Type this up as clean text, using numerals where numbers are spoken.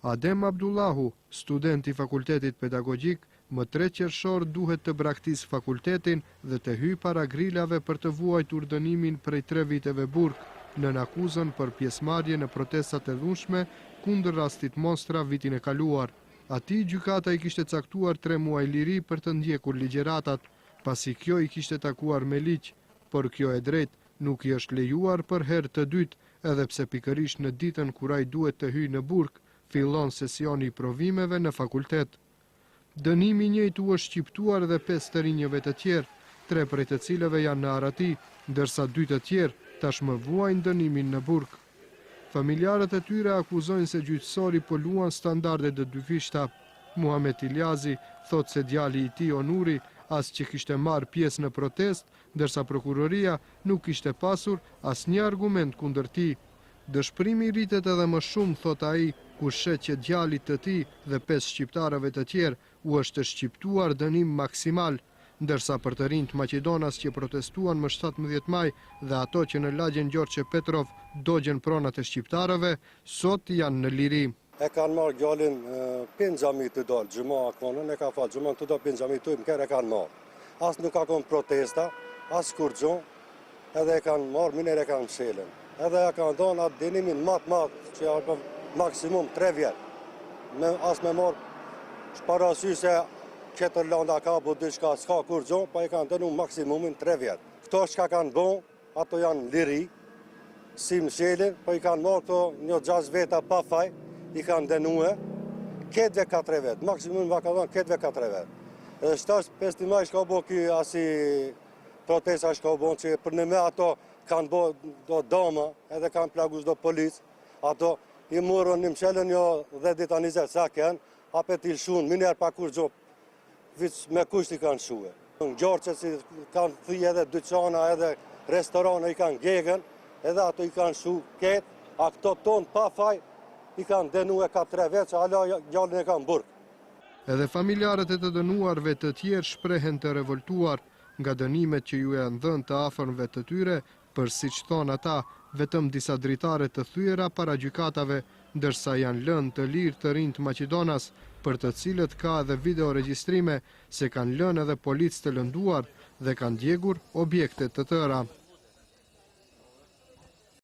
Adem Abdullahu, student i fakultetit pedagogjik, më 3 qershor duhet të braktisë fakultetin dhe të hyjë para grilave për të vuajtur dënimin prej 3 viteve burg, nën akuzën për pjesëmarrje në protestat e dhunshme kundër rastit Mostra vitin e kaluar. Atij gjykata i kishte caktuar 3 muaj liri për të ndjekur ligjeratat, pasi kjo i kishte takuar me ligj, por kjo e drejt nuk i është lejuar për herë të dytë, edhe pse pikërisht në ditën kur ai duhet të hyjë në burg, fillon sesioni i provimeve në fakultet. Dënimi i njëjtë u është shqiptuar edhe 5 të rinjëve të tjerë, 3 prej të cilëve janë në Arati, ndërsa 2 të tjerë tashmë vuajnë dënimin në burg. Familjarët e tyre akuzojnë se gjyqësori po luan standarde të dyfishta. Muhamet Iljazi thot se djali i tij Onuri as që kishte marrë pjesë në protest, ndërsa prokuroria nuk kishte pasur asnjë argument kundër tij. Dëshpërimi rritet edhe më shumë, thot ai, kur shet që djalit të tij dhe 5 shqiptarëve të tjerë u është shqiptuar dënim maksimal, ndërsa për të rinjt Maqedonas që protestuan më 17 maj dhe ato që në lagjen Gjorçe Petrov dogjen pronat e shqiptarëve, sot janë në liri. E kanë marrë gjallin pin xhami të dalë, xhuma konën e ka falë, xhuma të do pin xhami të më kërë e kanë marrë. As nuk ka konë protesta, as kur gjon, edhe e kanë marrë, miner e kanë mshelen. Edhe e kanë donë atë dënimin matë, që janë maksimum 3 vjetë. As me marrë shparasy se qëtër landa ka bu diçka, s'ka kur gjon, pa i kanë dënu maksimumin 3 vjetë. Këto shka kanë bon, ato janë liri, si mshelen, pa i kanë marrë këto një 6 veta pa faj, i kanë denue, ketve 4 vetë, maksimum va ka dhonë ketve 4 vetë. Edhe 7-5 maj shka bo ki asi protesta shka bo, që për në me ato kanë bo do dama, edhe kanë plagus do policë, ato i murën një mshelën jo 10 dita 20 sa kënë, apet i lëshunë, miner pa kur gjo, me kusht i kanë shuhe. Në Gjorçe si kanë thuj edhe dyqana, edhe restorane i kanë gegën, edhe ato i kanë shu ketë, a këto tonë pa faj, i kanë dënuar 4 vjet, që ala gjallin e kanë burg. Edhe familjarët e të dënuarve të tjerë shprehen të revoltuar nga dënimet që ju janë dhënë të afërmve të tyre, për siç thonë ata, vetëm disa dritare të thyera para gjykatave, ndërsa janë lënë të lirë të rinjt Maqedonas, për të cilët ka edhe video regjistrime se kanë lënë edhe policë të lënduar dhe kanë djegur objekte të tëra.